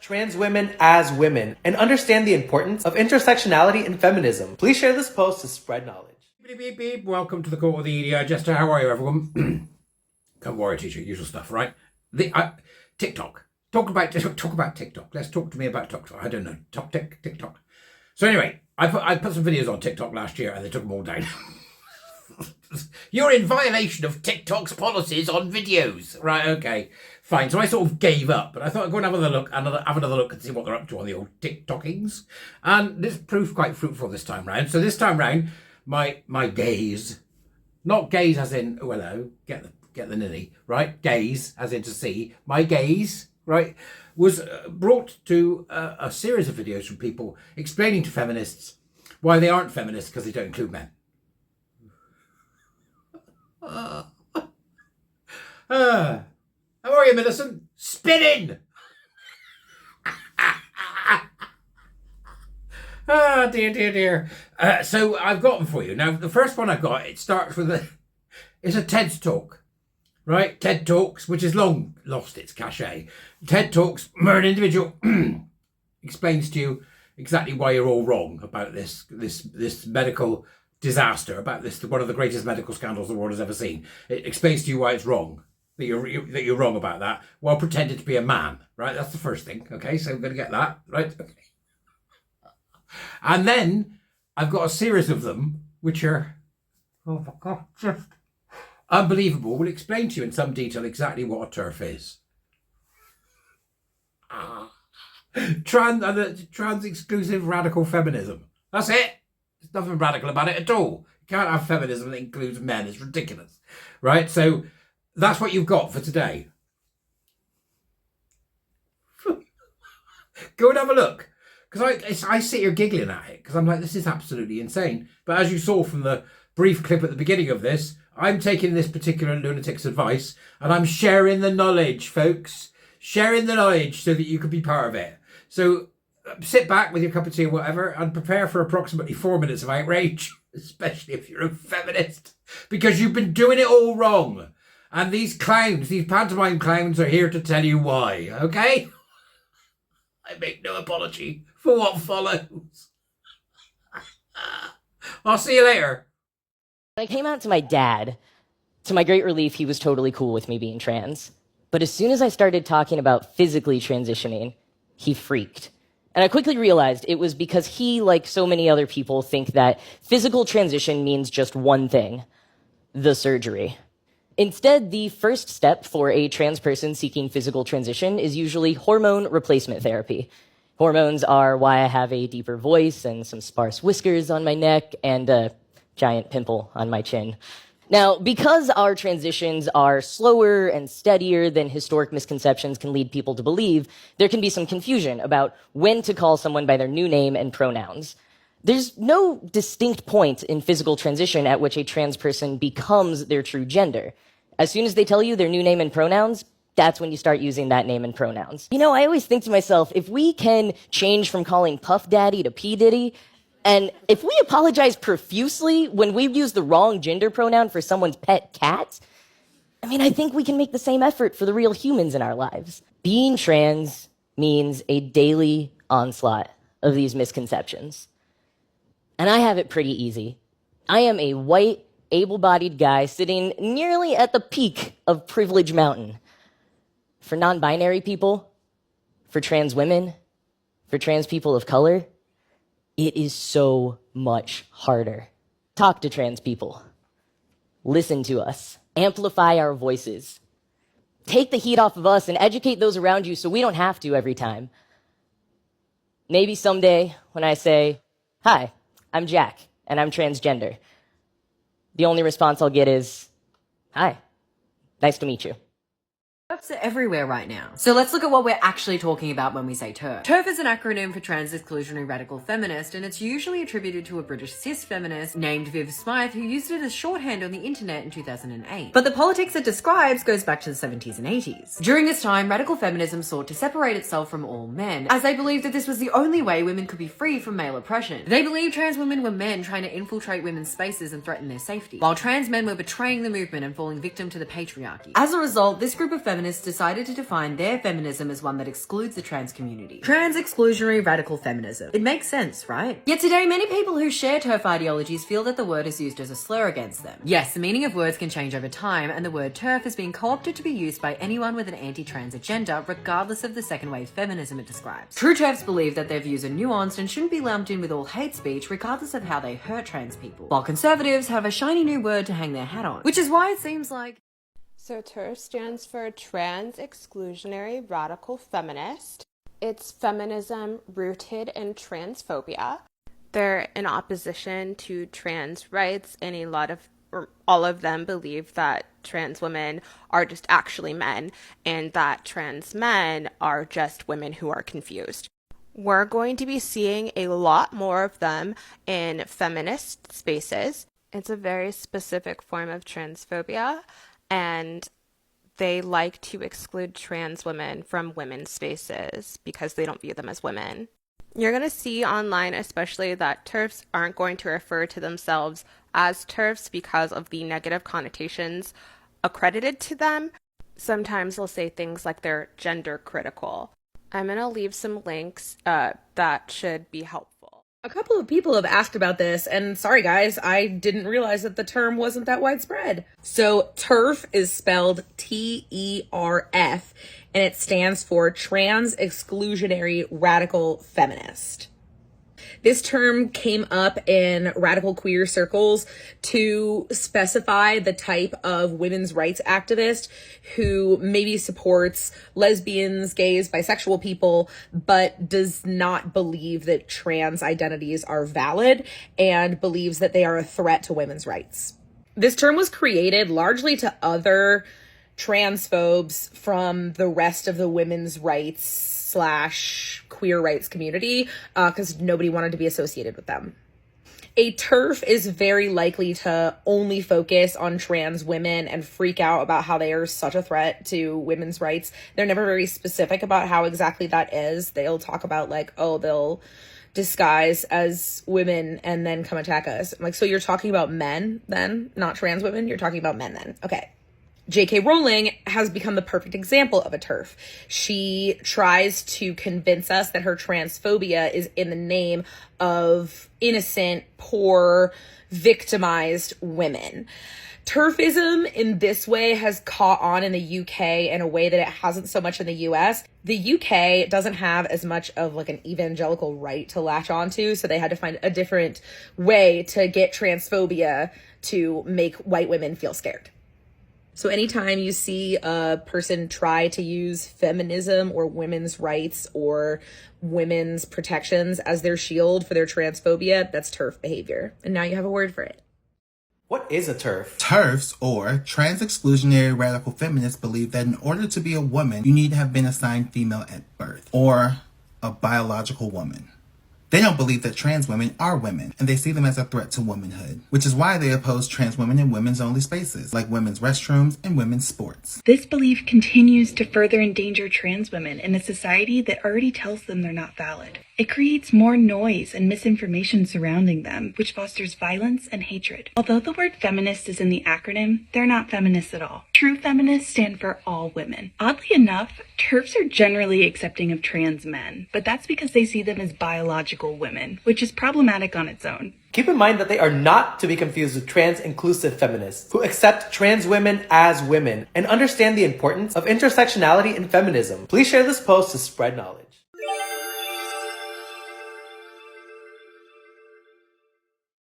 trans women as women, and understand the importance of intersectionality in feminism. Please share this post to spread knowledge. Beep, beep, beep. Welcome to the call of the Edijester. How are you, everyone? Come warrior teacher, usual stuff, right? TikTok. Talk about TikTok. Let's talk to me about TikTok. I don't know. TikTok. So anyway, I put some videos on TikTok last year and they took them all down. You're in violation of TikTok's policies on videos. Right, okay, fine. So I sort of gave up, but I thought I'd go and have another look and see what they're up to on the old TikTokings. And this proved quite fruitful this time round. So this time round, my gaze, not gaze as in, oh hello, get the ninny, right? Gaze as in to see. My gaze, right, was brought to a series of videos from people explaining to feminists why they aren't feminists because they don't include men. How are you, Millicent? Spinning! Dear. So I've got them for you. Now, the first one I've got, it starts with it's a TED Talk, right? TED Talks, which has long lost its cachet. TED Talks, where an individual explains to you exactly why you're all wrong about this medical disaster, about this, one of the greatest medical scandals the world has ever seen. It explains to you why it's wrong, that you're wrong about that, while pretending to be a man, right? That's the first thing, okay? So I'm going to get that, right? Okay. And then I've got a series of them, which are, oh my God, just unbelievable. We'll explain to you in some detail exactly what a TERF is. Trans-exclusive radical feminism. That's it. There's nothing radical about it at all. You can't have feminism that includes men. It's ridiculous. Right? So that's what you've got for today. Go and have a look. Because I sit here giggling at it. Because I'm like, this is absolutely insane. But as you saw from the brief clip at the beginning of this, I'm taking this particular lunatic's advice and I'm sharing the knowledge, folks. Sharing the knowledge so that you can be part of it. So sit back with your cup of tea or whatever and prepare for approximately 4 minutes of outrage, especially if you're a feminist, because you've been doing it all wrong. And these clowns, these pantomime clowns, are here to tell you why, okay? I make no apology for what follows. I'll see you later. I came out to my dad. To my great relief, he was totally cool with me being trans. But as soon as I started talking about physically transitioning, he freaked. And I quickly realized it was because he, like so many other people, think that physical transition means just one thing: the surgery. Instead, the first step for a trans person seeking physical transition is usually hormone replacement therapy. Hormones are why I have a deeper voice and some sparse whiskers on my neck and a giant pimple on my chin. Now, because our transitions are slower and steadier than historic misconceptions can lead people to believe, there can be some confusion about when to call someone by their new name and pronouns. There's no distinct point in physical transition at which a trans person becomes their true gender. As soon as they tell you their new name and pronouns, that's when you start using that name and pronouns. You know, I always think to myself, if we can change from calling Puff Daddy to P. Diddy, and if we apologize profusely when we use the wrong gender pronoun for someone's pet cat, I think we can make the same effort for the real humans in our lives. Being trans means a daily onslaught of these misconceptions. And I have it pretty easy. I am a white, able-bodied guy sitting nearly at the peak of Privilege Mountain. For non-binary people, for trans women, for trans people of color, it is so much harder. Talk to trans people. Listen to us. Amplify our voices. Take the heat off of us and educate those around you so we don't have to every time. Maybe someday when I say, "Hi, I'm Jack, and I'm transgender," the only response I'll get is, "Hi, nice to meet you." TERFs are everywhere right now. So let's look at what we're actually talking about when we say TERF. TERF is an acronym for Trans Exclusionary Radical Feminist, and it's usually attributed to a British cis feminist named Viv Smythe, who used it as shorthand on the internet in 2008. But the politics it describes goes back to the 70s and 80s. During this time, radical feminism sought to separate itself from all men, as they believed that this was the only way women could be free from male oppression. They believed trans women were men trying to infiltrate women's spaces and threaten their safety, while trans men were betraying the movement and falling victim to the patriarchy. As a result, this group of feminists feminists decided to define their feminism as one that excludes the trans community. Trans-exclusionary radical feminism. It makes sense, right? Yet today, many people who share TERF ideologies feel that the word is used as a slur against them. Yes, the meaning of words can change over time, and the word TERF has been co-opted to be used by anyone with an anti-trans agenda, regardless of the second wave feminism it describes. True TERFs believe that their views are nuanced and shouldn't be lumped in with all hate speech, regardless of how they hurt trans people. While conservatives have a shiny new word to hang their hat on. Which is why it seems like... So TERF stands for Trans-Exclusionary Radical Feminist. It's feminism rooted in transphobia. They're in opposition to trans rights, and all of them believe that trans women are just actually men, and that trans men are just women who are confused. We're going to be seeing a lot more of them in feminist spaces. It's a very specific form of transphobia, and they like to exclude trans women from women's spaces because they don't view them as women. You're going to see online especially that TERFs aren't going to refer to themselves as TERFs because of the negative connotations accredited to them. Sometimes they'll say things like they're gender critical. I'm going to leave some links that should be helpful. A couple of people have asked about this, and sorry guys, I didn't realize that the term wasn't that widespread. So TERF is spelled T-E-R-F, and it stands for Trans-Exclusionary Radical Feminist. This term came up in radical queer circles to specify the type of women's rights activist who maybe supports lesbians, gays, bisexual people, but does not believe that trans identities are valid and believes that they are a threat to women's rights. This term was created largely to other transphobes from the rest of the women's rights / queer rights community because nobody wanted to be associated with them. A TERF is very likely to only focus on trans women and freak out about how they are such a threat to women's rights. They're never very specific about how exactly that is. They'll talk about like, oh, they'll disguise as women and then come attack us. I'm like, so you're talking about men then, not trans women? You're talking about men then. Okay. J.K. Rowling has become the perfect example of a TERF. She tries to convince us that her transphobia is in the name of innocent, poor, victimized women. TERFism in this way has caught on in the UK in a way that it hasn't so much in the US. The UK doesn't have as much of like an evangelical right to latch onto, so they had to find a different way to get transphobia to make white women feel scared. So anytime you see a person try to use feminism or women's rights or women's protections as their shield for their transphobia, that's TERF behavior. And now you have a word for it. What is a TERF? TERFs, or trans-exclusionary radical feminists, believe that in order to be a woman, you need to have been assigned female at birth, or a biological woman. They don't believe that trans women are women, and they see them as a threat to womanhood, which is why they oppose trans women in women's only spaces, like women's restrooms and women's sports. This belief continues to further endanger trans women in a society that already tells them they're not valid. It creates more noise and misinformation surrounding them, which fosters violence and hatred. Although the word feminist is in the acronym, they're not feminists at all. True feminists stand for all women. Oddly enough, TERFs are generally accepting of trans men, but that's because they see them as biological women, which is problematic on its own. Keep in mind that they are not to be confused with trans-inclusive feminists who accept trans women as women and understand the importance of intersectionality in feminism. Please share this post to spread knowledge.